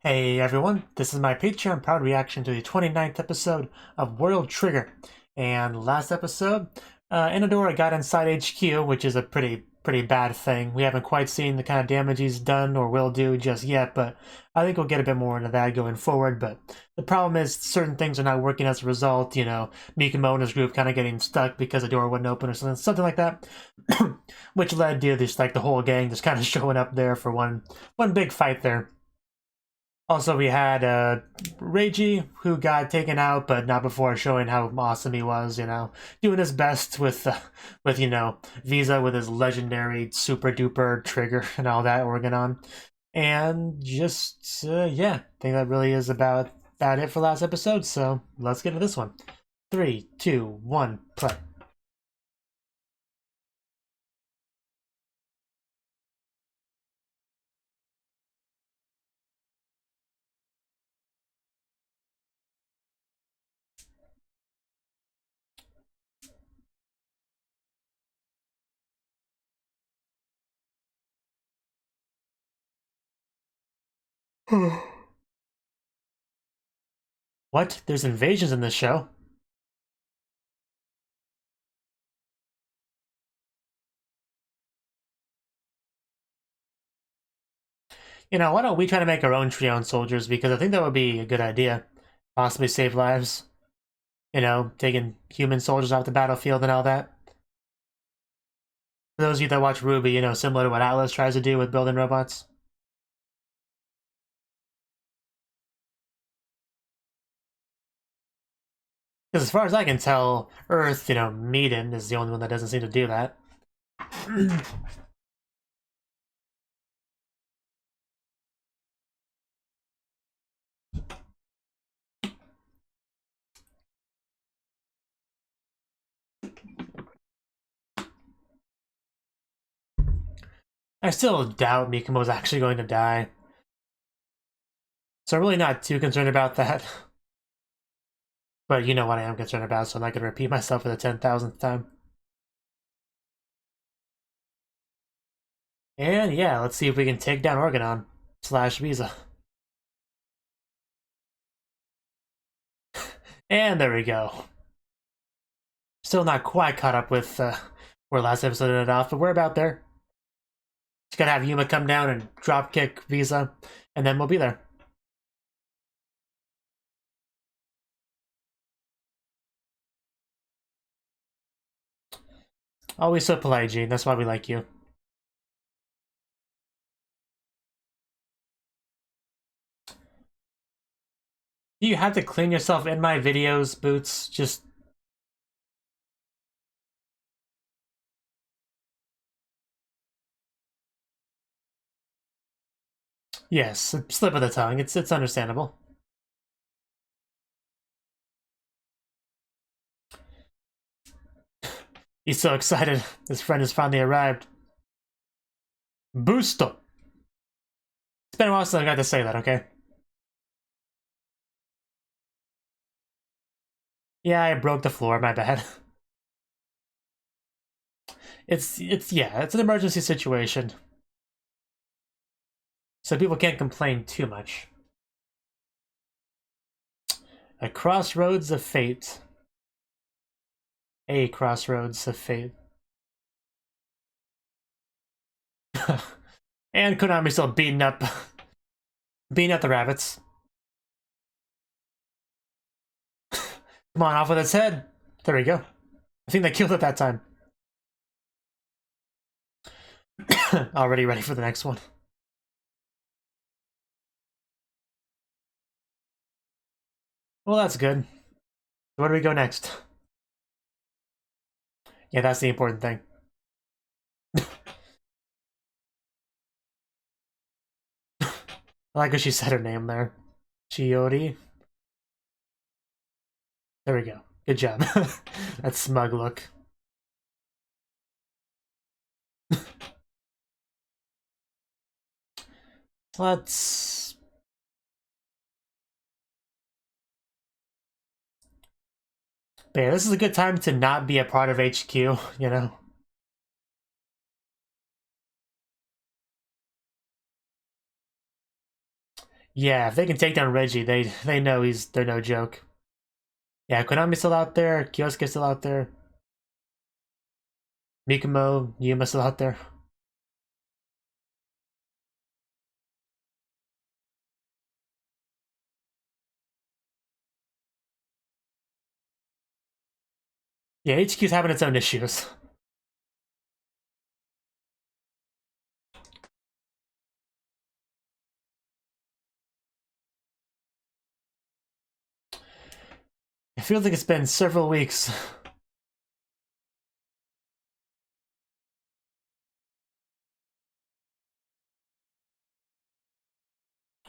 Hey everyone, this is my Patreon proud reaction to the 29th episode of World Trigger. And last episode, Inadora got inside HQ, which is a pretty bad thing. We haven't quite seen the kind of damage he's done or will do just yet, but I think we'll get a bit more into that going forward. But the problem is certain things are not working as a result, you know, Mikamo and his group kind of getting stuck because the door wouldn't open or something like that. Which led to just like the whole gang just kind of showing up there for one big fight there. Also, we had Reiji, who got taken out, but not before showing how awesome he was, you know, doing his best with you know, Visa with his legendary super duper trigger and all that working on. And just, yeah, I think that really is about it for last episode, so let's get into this one. 3, 2, 1, play. What? There's invasions in this show? You know, why don't we try to make our own Trion soldiers, because I think that would be a good idea. Possibly save lives. You know, taking human soldiers off the battlefield and all that. For those of you that watch Ruby, you know, similar to what Atlas tries to do with building robots. Because as far as I can tell, Earth, you know, Meiden is the only one that doesn't seem to do that. I still doubt Mikamo's actually going to die. So I'm really not too concerned about that. But you know what I am concerned about, so I'm not going to repeat myself for the 10,000th time. And yeah, let's see if we can take down Organon / Visa. And there we go. Still not quite caught up with where last episode ended off, but we're about there. Just gotta have Yuma come down and drop kick Visa, and then we'll be there. Always so polite, Gene. That's why we like you. Do you have to clean yourself in my videos, Boots? Just... Yes, a slip of the tongue. It's understandable. He's so excited. His friend has finally arrived. Busto! It's been a while since I got to say that, okay? Yeah, I broke the floor, my bad. Yeah, it's an emergency situation. So people can't complain too much. A crossroads of fate. A crossroads of fate. And Konami still beating up the rabbits. Come on, off with its head. There we go. I think they killed it that time. Already ready for the next one. Well, that's good. Where do we go next? Yeah, that's the important thing. I like how she said her name there. Chiori. There we go. Good job. That smug look. Let's... But yeah, this is a good time to not be a part of HQ, you know? Yeah, if they can take down Reggie, they know they're no joke. Yeah, Konami's still out there, Kyosuke's still out there. Mikumo, Yuma's still out there. Yeah, HQ's having its own issues. It feels like it's been several weeks.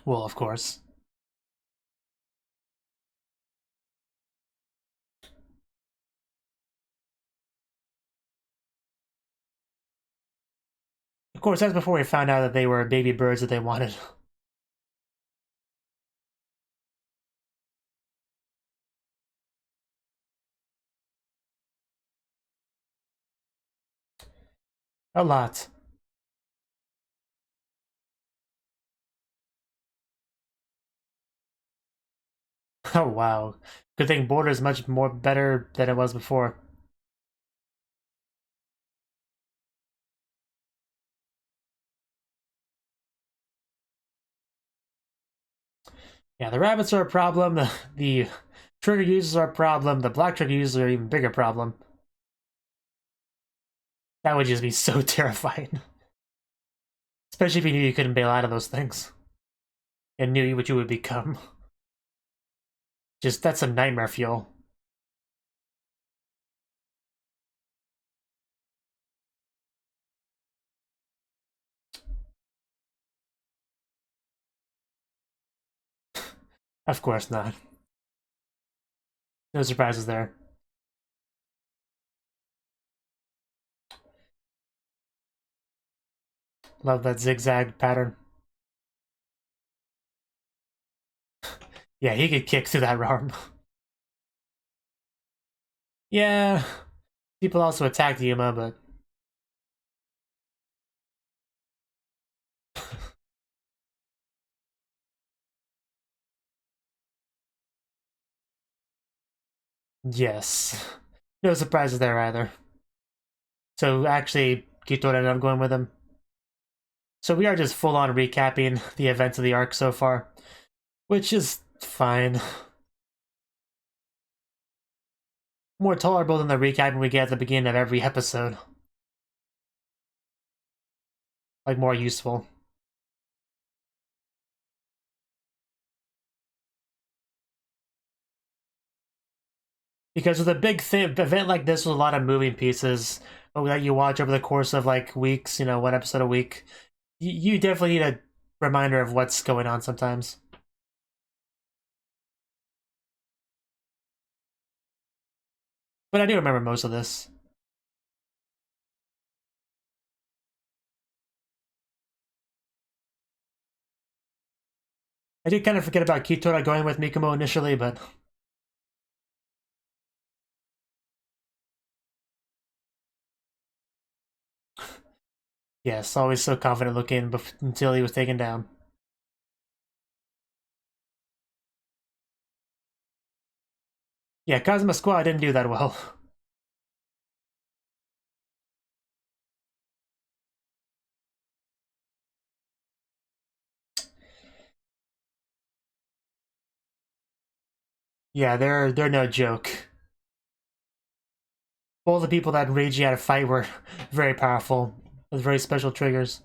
Well, of course. Of course, that's before we found out that they were baby birds that they wanted. A lot. Oh, wow. Good thing Border is much more better than it was before. Yeah, the rabbits are a problem, the trigger users are a problem, the black trigger users are an even bigger problem. That would just be so terrifying. Especially if you knew you couldn't bail out of those things. And knew what you would become. Just, that's some nightmare fuel. Of course not. No surprises there. Love that zigzag pattern. Yeah, he could kick through that arm. Yeah, people also attacked Yuma, but... Yes. No surprises there either. So actually, Kito ended up going with him. So we are just full-on recapping the events of the arc so far, which is fine. More tolerable than the recapping we get at the beginning of every episode. Like, more useful. Because with a big event like this with a lot of moving pieces that you watch over the course of like weeks, you know, one episode a week, you definitely need a reminder of what's going on sometimes. But I do remember most of this. I did kind of forget about Kitora going with Mikumo initially, but yes, always so confident looking until he was taken down. Yeah, Kazuma Squad didn't do that well. Yeah, they're no joke. All the people that Reiji had to fight were very powerful, with very special triggers.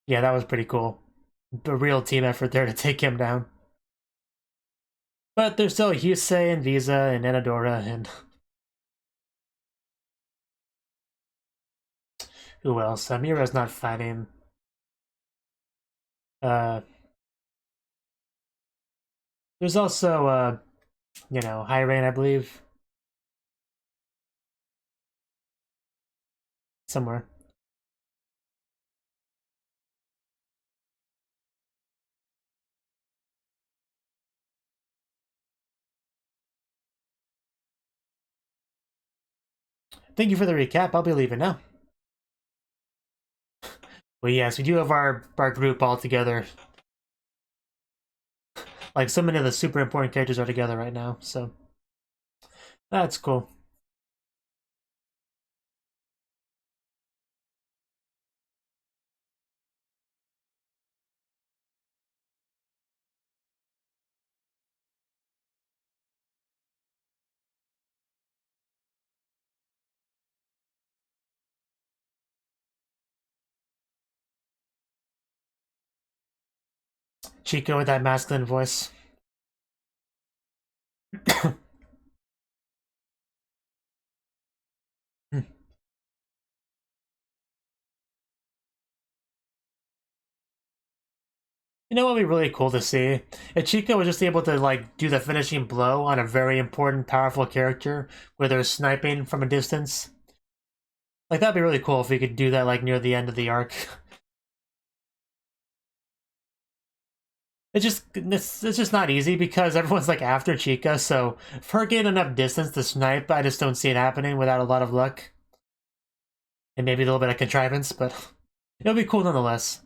Yeah, that was pretty cool. A real team effort there to take him down. But there's still Hyusei and Visa and Enadora and who else? Amira's not fighting. Uh, there's also you know, High Rain, I believe, somewhere. Thank you for the recap. I'll be leaving now. But yes, we do have our group all together. Like, so many of the super important characters are together right now, so that's cool. Chico with that masculine voice. You know what would be really cool to see? If Chico was just able to like do the finishing blow on a very important, powerful character where they're sniping from a distance. Like that'd be really cool if we could do that like near the end of the arc. It's just not easy because everyone's like after Chica, so for her getting enough distance to snipe, I just don't see it happening without a lot of luck. And maybe a little bit of contrivance, but it'll be cool nonetheless.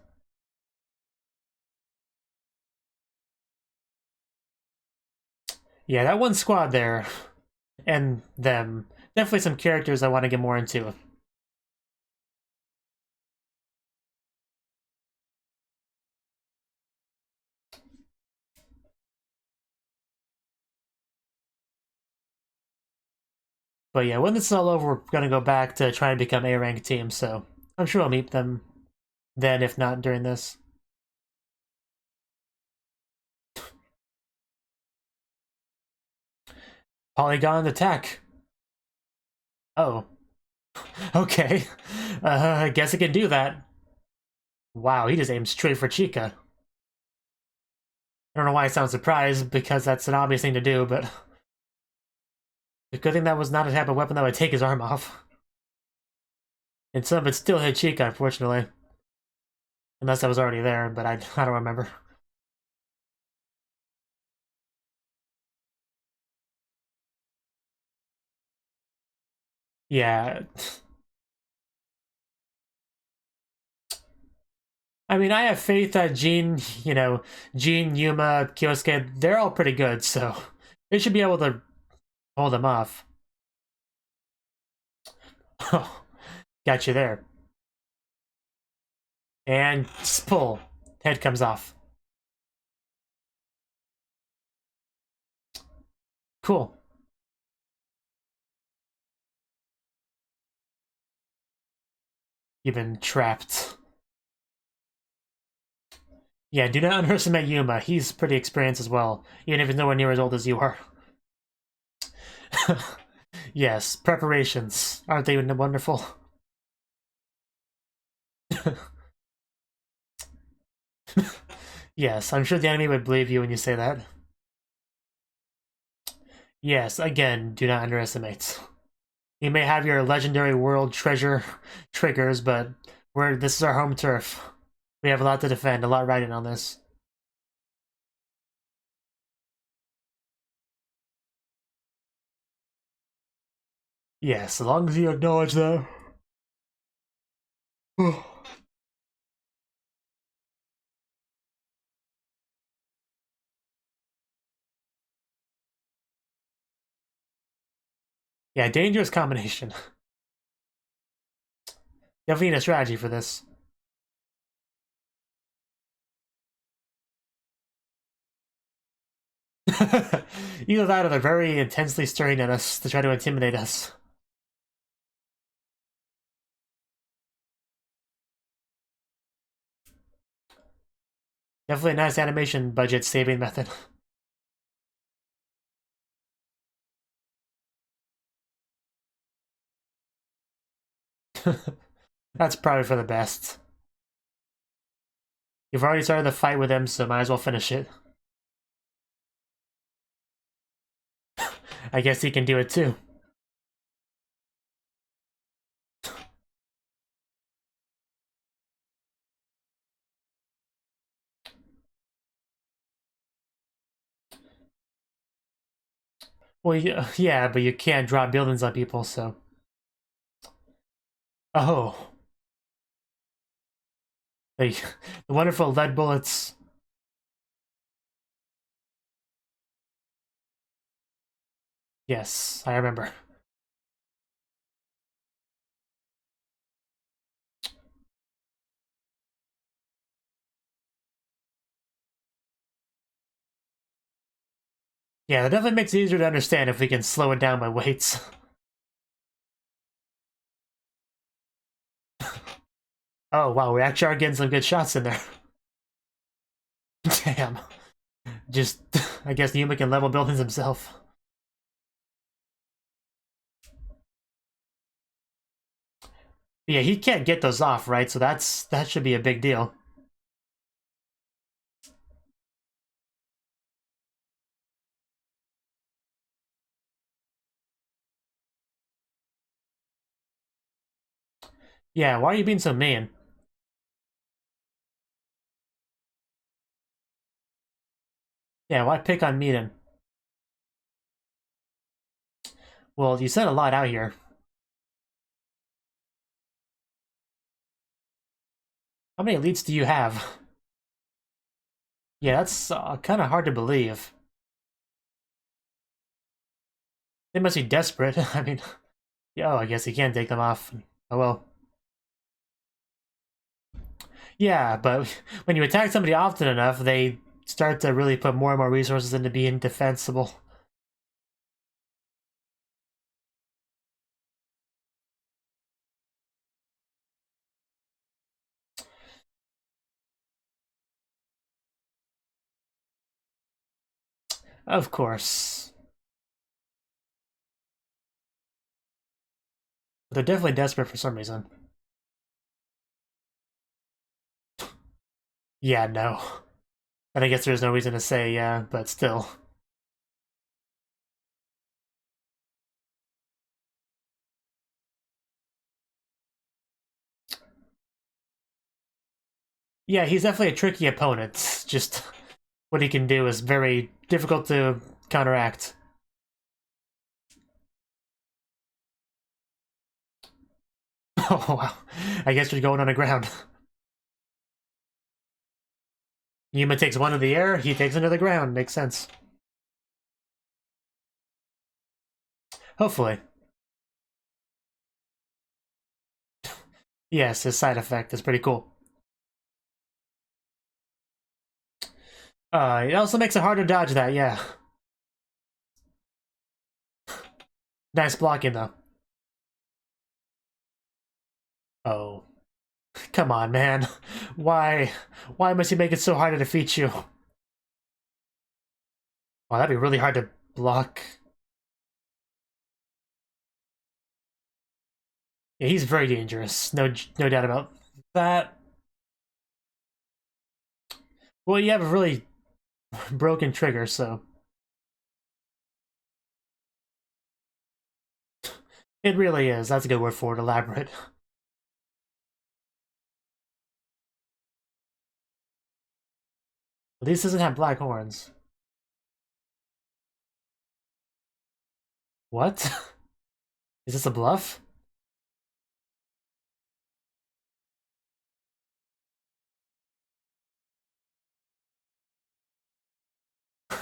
Yeah, that one squad there, and them. Definitely some characters I want to get more into. But yeah, when this is all over, we're gonna go back to try and become A-rank team, so I'm sure I'll meet them then, if not during this. Polygon attack. Oh. Okay. I guess it can do that. Wow, he just aimed straight for Chica. I don't know why I sound surprised, because that's an obvious thing to do, but... The good thing that was not a type of weapon that would take his arm off. And some of it still hit Chica, unfortunately. Unless I was already there, but I don't remember. Yeah. I mean, I have faith that Jean, Jean, Yuma, Kyosuke, they're all pretty good, so they should be able to hold them off. Oh, got you there. And pull. Head comes off. Cool. You've been trapped. Yeah, do not underestimate Yuma. He's pretty experienced as well, even if he's nowhere near as old as you are. Yes, preparations. Aren't they wonderful? Yes, I'm sure the enemy would believe you when you say that. Yes, again, do not underestimate. You may have your legendary world treasure triggers, but this is our home turf. We have a lot to defend, a lot riding on this. Yes, as long as you acknowledge that. Yeah, dangerous combination. Definitely need a strategy for this. Either that or they're very intensely staring at us to try to intimidate us. Definitely a nice animation budget saving method. That's probably for the best. You've already started the fight with him, so might as well finish it. I guess he can do it too. Well, yeah, but you can't drop buildings on people, so... Oh. The, the wonderful lead bullets. Yes, I remember. Yeah, that definitely makes it easier to understand if we can slow it down by weights. Oh, wow, we actually are getting some good shots in there. Damn. Just, I guess Yuma can level buildings himself. Yeah, he can't get those off, right? So that should be a big deal. Yeah, why are you being so mean? Yeah, why pick on me then? Well, you said a lot out here. How many elites do you have? Yeah, that's kind of hard to believe. They must be desperate. I mean, yeah, oh, I guess he can't take them off. Oh well. Yeah, but when you attack somebody often enough, they start to really put more and more resources into being defensible. Of course. But they're definitely desperate for some reason. Yeah, no. And I guess there's no reason to say yeah, but still. Yeah, he's definitely a tricky opponent. Just what he can do is very difficult to counteract. Oh, wow. I guess you're going on the ground. Yuma takes one in the air, he takes into the ground. Makes sense. Hopefully. Yes, his side effect is pretty cool. It also makes it hard to dodge that, yeah. Nice blocking, though. Oh. Come on, man. Why? Why must he make it so hard to defeat you? Wow, that'd be really hard to block. Yeah, he's very dangerous. No doubt about that. Well, you have a really broken trigger, so it really is. That's a good word for it. Elaborate. At least doesn't have black horns. What? Is this a bluff?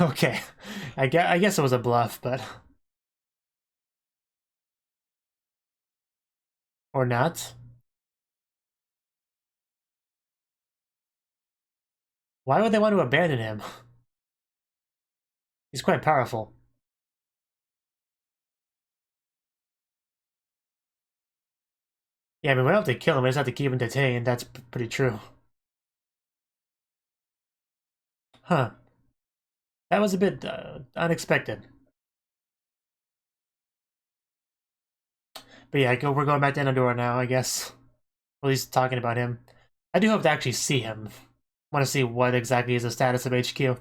Okay, I guess it was a bluff, but or not. Why would they want to abandon him? He's quite powerful. Yeah, I mean, we don't have to kill him. We just have to keep him detained. That's pretty true. Huh. That was a bit unexpected. But yeah, we're going back to Enadora now, I guess. At least talking about him. I do hope to actually see him. Want to see what exactly is the status of HQ.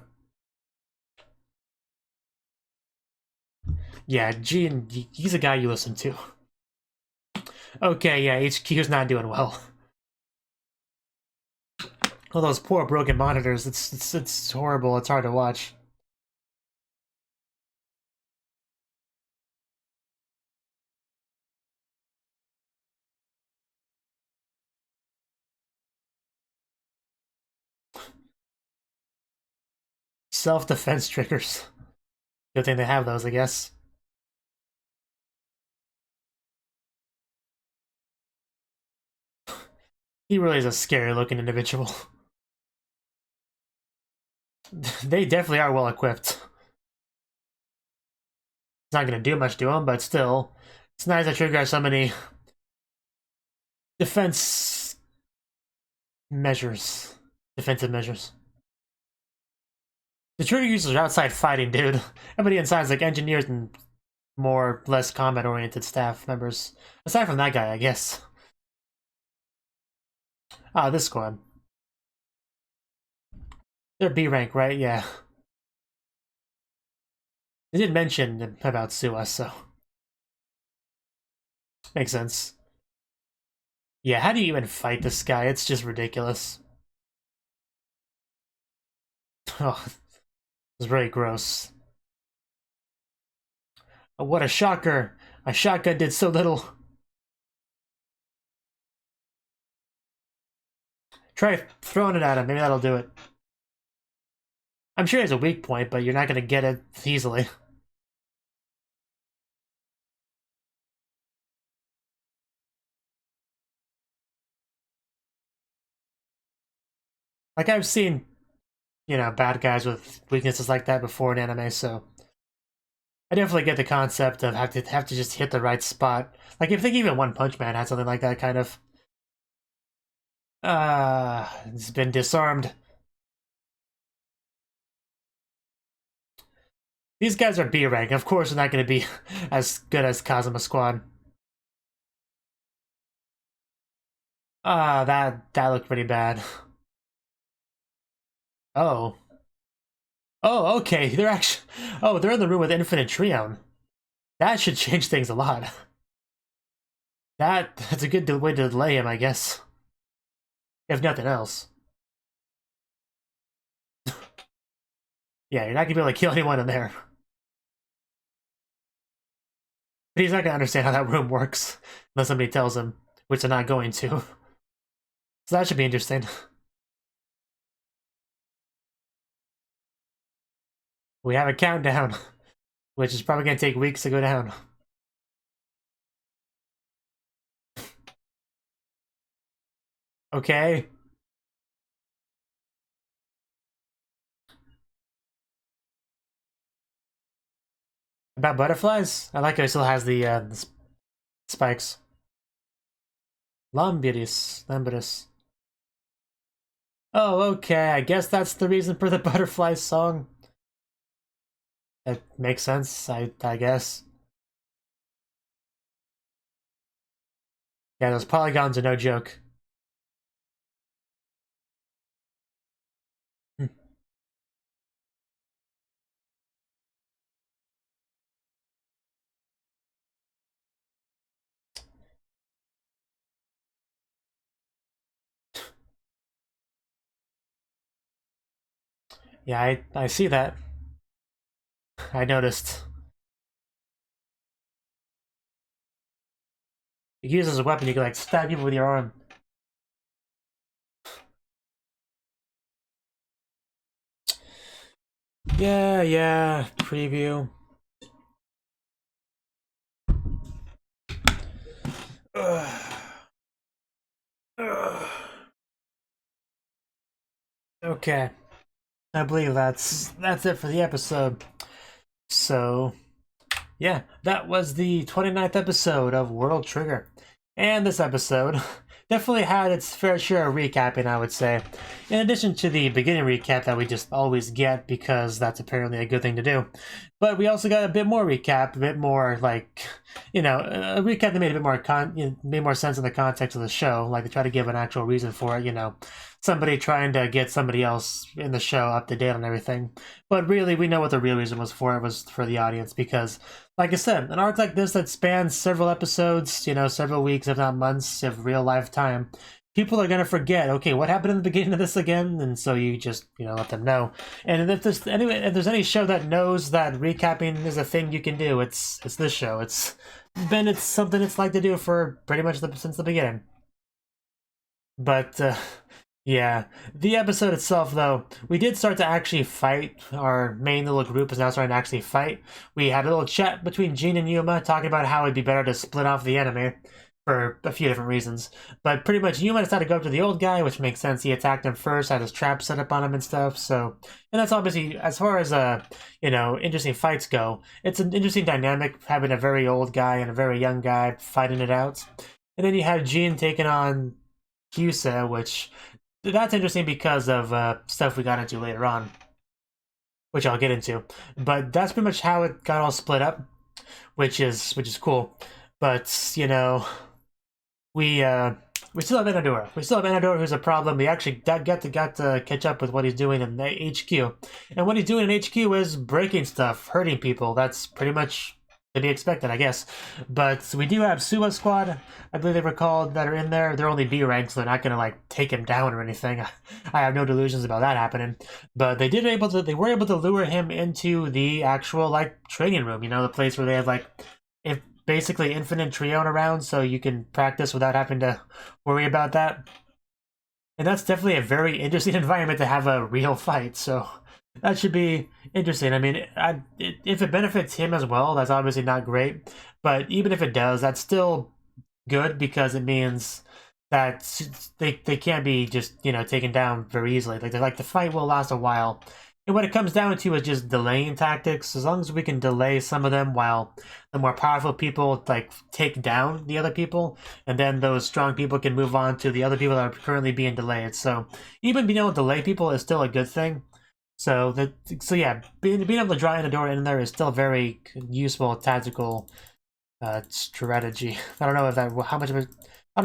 Yeah, Gene, he's a guy you listen to. Okay, yeah, HQ's not doing well. All those poor broken monitors, it's horrible, it's hard to watch. Self-defense triggers. Good thing they have those, I guess. He really is a scary-looking individual. They definitely are well-equipped. It's not going to do much to him, but still, it's nice that Trigger has so many defensive measures. The Trigger users are outside fighting, dude. Everybody inside is like engineers and more or less combat-oriented staff members. Aside from that guy, I guess. Ah, this squad. They're B rank, right? Yeah. They did mention about Suwa, so makes sense. Yeah, how do you even fight this guy? It's just ridiculous. Oh, it's very gross. Oh, what a shocker! A shotgun did so little. Try throwing it at him, maybe that'll do it. I'm sure he has a weak point, but you're not gonna get it easily. Like, I've seen, you know, bad guys with weaknesses like that before in anime, so I definitely get the concept of have to just hit the right spot. Like, if think even One Punch Man had something like that, kind of. It's been disarmed. These guys are B rank. Of course, they're not going to be as good as Kazuma Squad. That looked pretty bad. Oh. Oh, okay. They're actually. Oh, they're in the room with Infinite Trion. That should change things a lot. That's a good way to delay him, I guess. If nothing else. Yeah, you're not gonna be able to kill anyone in there. But he's not gonna understand how that room works unless somebody tells him, which they're not going to. So that should be interesting. We have a countdown, which is probably gonna take weeks to go down. Okay. About butterflies? I like how he still has the spikes. Lambiris. Oh, okay. I guess that's the reason for the butterfly song. That makes sense, I guess. Yeah, those polygons are no joke. Yeah, I see that. I noticed. You can use it as a weapon, you can like stab people with your arm. Yeah, preview. Okay. I believe that's it for the episode. So, yeah, that was the 29th episode of World Trigger. And this episode definitely had its fair share of recapping, I would say. In addition to the beginning recap that we just always get, because that's apparently a good thing to do. But we also got a bit more recap, a bit more, like, you know, a recap that made a bit more made more sense in the context of the show. Like, they try to give an actual reason for it, you know. Somebody trying to get somebody else in the show up to date on everything. But really, we know what the real reason was for it, was for the audience, because, like I said, an arc like this that spans several episodes, you know, several weeks, if not months of real life time, people are going to forget, okay, what happened in the beginning of this again? And so you just, you know, let them know. And if there's any show that knows that recapping is a thing you can do, it's this show. It's something it's like to do for pretty much since the beginning. But Yeah, the episode itself, though, we did start to actually fight. Our main little group is now starting to actually fight. We had a little chat between Jean and Yuma talking about how it'd be better to split off the enemy for a few different reasons. But pretty much Yuma decided to go up to the old guy, which makes sense. He attacked him first, had his trap set up on him and stuff. So, and that's obviously, as far as, interesting fights go, it's an interesting dynamic having a very old guy and a very young guy fighting it out. And then you have Jean taking on Kyuu, which that's interesting because of stuff we got into later on, which I'll get into. But that's pretty much how it got all split up, which is cool. But we still have Enadora. We still have Enadora, who's a problem. We actually got to catch up with what he's doing in the HQ, and what he's doing in HQ is breaking stuff, hurting people. That's pretty much to be expected, I guess. But we do have Suwa Squad, I believe they were called, that are in there. They're only B rank, so they're not gonna like take him down or anything. I have no delusions about that happening. But they were able to lure him into the actual like training room, the place where they have like basically infinite Trion around, so you can practice without having to worry about that. And that's definitely a very interesting environment to have a real fight, so that should be interesting. I mean, if it benefits him as well, that's obviously not great. But even if it does, that's still good because it means that they can't be just taken down very easily. Like the fight will last a while. And what it comes down to is just delaying tactics. As long as we can delay some of them while the more powerful people like take down the other people, and then those strong people can move on to the other people that are currently being delayed. So even being able to delay people is still a good thing. So yeah, being able to draw in a door in there is still a very useful tactical strategy. I don't know how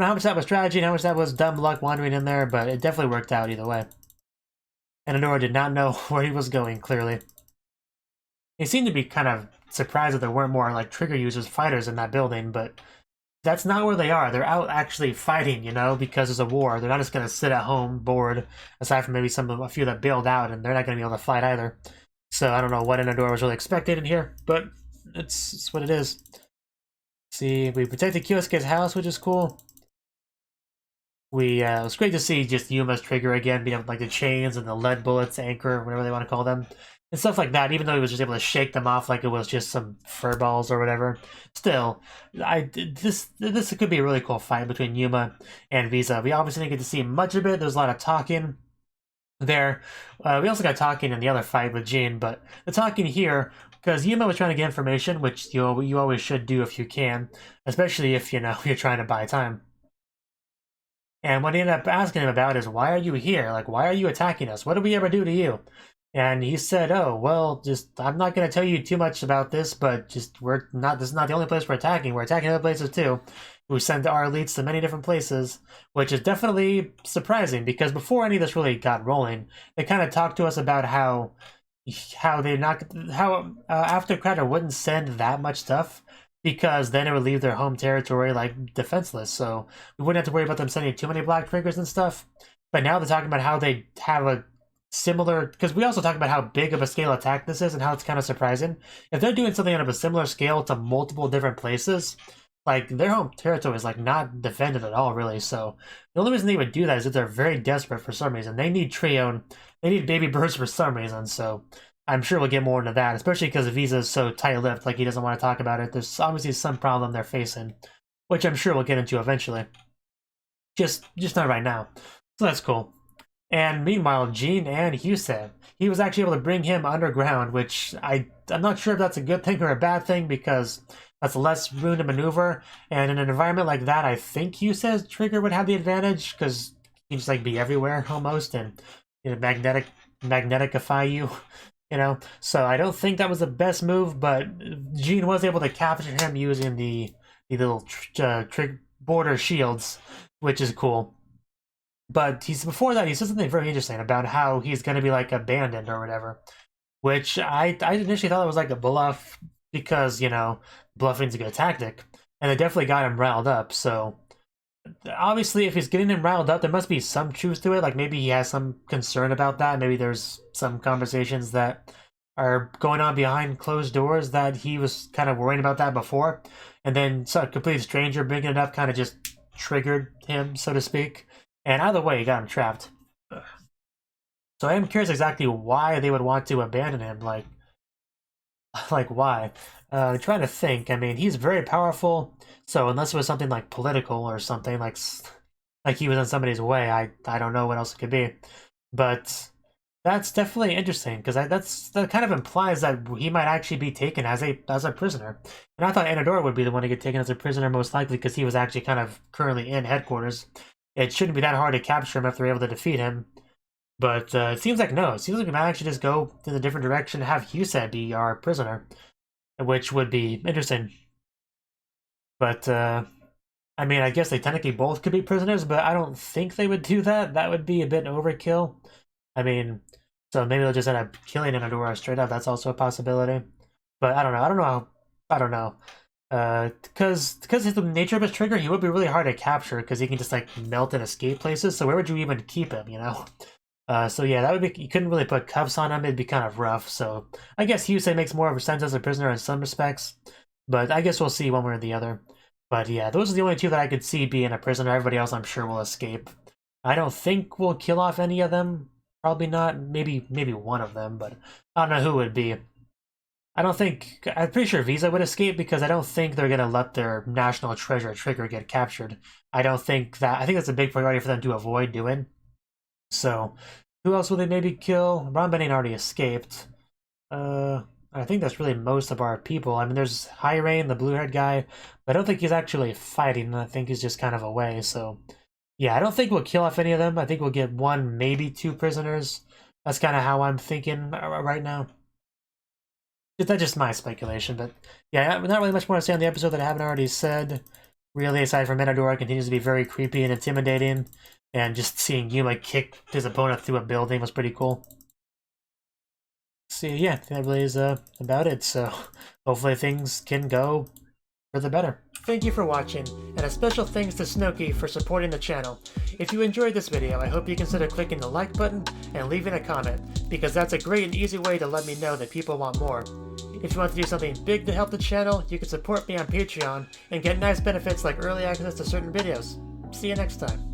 much that was strategy and how much that was dumb luck wandering in there, but it definitely worked out either way. And Enadora did not know where he was going, clearly. He seemed to be kind of surprised that there weren't more like trigger users fighters in that building, but that's not where they are. They're out actually fighting, because there's a war. They're not just going to sit at home bored, aside from maybe a few that bailed out, and they're not going to be able to fight either. So I don't know what Enadora was really expected in here, but it's what it is. See, we protected Kyosuke's house, which is cool. It was great to see just Yuma's trigger again, being able like the chains and the lead bullets, anchor, whatever they want to call them, and stuff like that. Even though he was just able to shake them off like it was just some fur balls or whatever, still, this could be a really cool fight between Yuma and Visa. We obviously didn't get to see much of it. There's a lot of talking there. We also got talking in the other fight with Jean, but the talking here, because Yuma was trying to get information, which you always should do if you can, especially if you're trying to buy time. And what he ended up asking him about is, why are you here? Like, why are you attacking us? What did we ever do to you? And he said, oh, well, I'm not going to tell you too much about this, but this is not the only place we're attacking. We're attacking other places too. We send our elites to many different places, which is definitely surprising because before any of this really got rolling, they kind of talked to us about how after Crowder wouldn't send that much stuff, because then it would leave their home territory like defenseless, so we wouldn't have to worry about them sending too many black triggers and stuff. But now they're talking about how they have a similar, because we also talk about how big of a scale attack this is and how it's kind of surprising. If they're doing something on a similar scale to multiple different places, like their home territory is like not defended at all, really. So the only reason they would do that is if they're very desperate for some reason. They need Trion, they need baby birds for some reason. So I'm sure we'll get more into that, especially because Visa is so tight-lipped, like he doesn't want to talk about it. There's obviously some problem they're facing, which I'm sure we'll get into eventually. Just not right now. So that's cool. And meanwhile, Jean and Hyuse, he was actually able to bring him underground, which I'm not sure if that's a good thing or a bad thing, because that's less room to maneuver. And in an environment like that, I think Hyuse's trigger would have the advantage, because he just like be everywhere almost, and magneticify you. So I don't think that was the best move, but Jean was able to capture him using the little border shields, which is cool. But before that, he said something very interesting about how he's going to be like abandoned or whatever, which I initially thought it was like a bluff because, bluffing's a good tactic, and it definitely got him riled up. So obviously, if he's getting him riled up, there must be some truth to it. Like maybe he has some concern about that. Maybe there's some conversations that are going on behind closed doors that he was kind of worrying about that before. And then a complete stranger bringing it up kind of just triggered him, so to speak. And either way, he got him trapped. So I am curious exactly why they would want to abandon him. Like why? I'm trying to think. I mean, he's very powerful. So unless it was something like political or something like he was in somebody's way, I don't know what else it could be. But that's definitely interesting because that kind of implies that he might actually be taken as a prisoner. And I thought Anadora would be the one to get taken as a prisoner most likely because he was actually kind of currently in headquarters. It shouldn't be that hard to capture him if they're able to defeat him. But it seems like no. It seems like we might actually just go in a different direction, have Hyusei be our prisoner, which would be interesting. But I mean, I guess they technically both could be prisoners, but I don't think they would do that. That would be a bit overkill. I mean, so maybe they'll just end up killing Anadora straight up. That's also a possibility. But I don't know. I don't know. Because the nature of his trigger, he would be really hard to capture because he can just like melt and escape places. So where would you even keep him? You know. So yeah, that would be, you couldn't really put cuffs on him, it'd be kind of rough, so I guess Hyusei makes more of a sense as a prisoner in some respects, but I guess we'll see one way or the other. But yeah, those are the only two that I could see being a prisoner. Everybody else I'm sure will escape. I don't think we'll kill off any of them, probably not, maybe one of them, but I don't know who it would be. I'm pretty sure Visa would escape because I don't think they're gonna let their national treasure trigger get captured. I think that's a big priority for them to avoid doing. So, who else will they maybe kill? Ranbanin already escaped. I think that's really most of our people. I mean, there's High Rain, the blue-haired guy, but I don't think he's actually fighting. I think he's just kind of away, so... Yeah, I don't think we'll kill off any of them. I think we'll get one, maybe two prisoners. That's kind of how I'm thinking right now. That's just my speculation, but... Yeah, not really much more to say on the episode that I haven't already said. Really, aside from Anadora continues to be very creepy and intimidating. And just seeing Yuma kick his opponent through a building was pretty cool. So yeah, that really is about it. So hopefully things can go for the better. Thank you for watching, and a special thanks to Cnouki for supporting the channel. If you enjoyed this video, I hope you consider clicking the like button and leaving a comment, because that's a great and easy way to let me know that people want more. If you want to do something big to help the channel, you can support me on Patreon and get nice benefits like early access to certain videos. See you next time.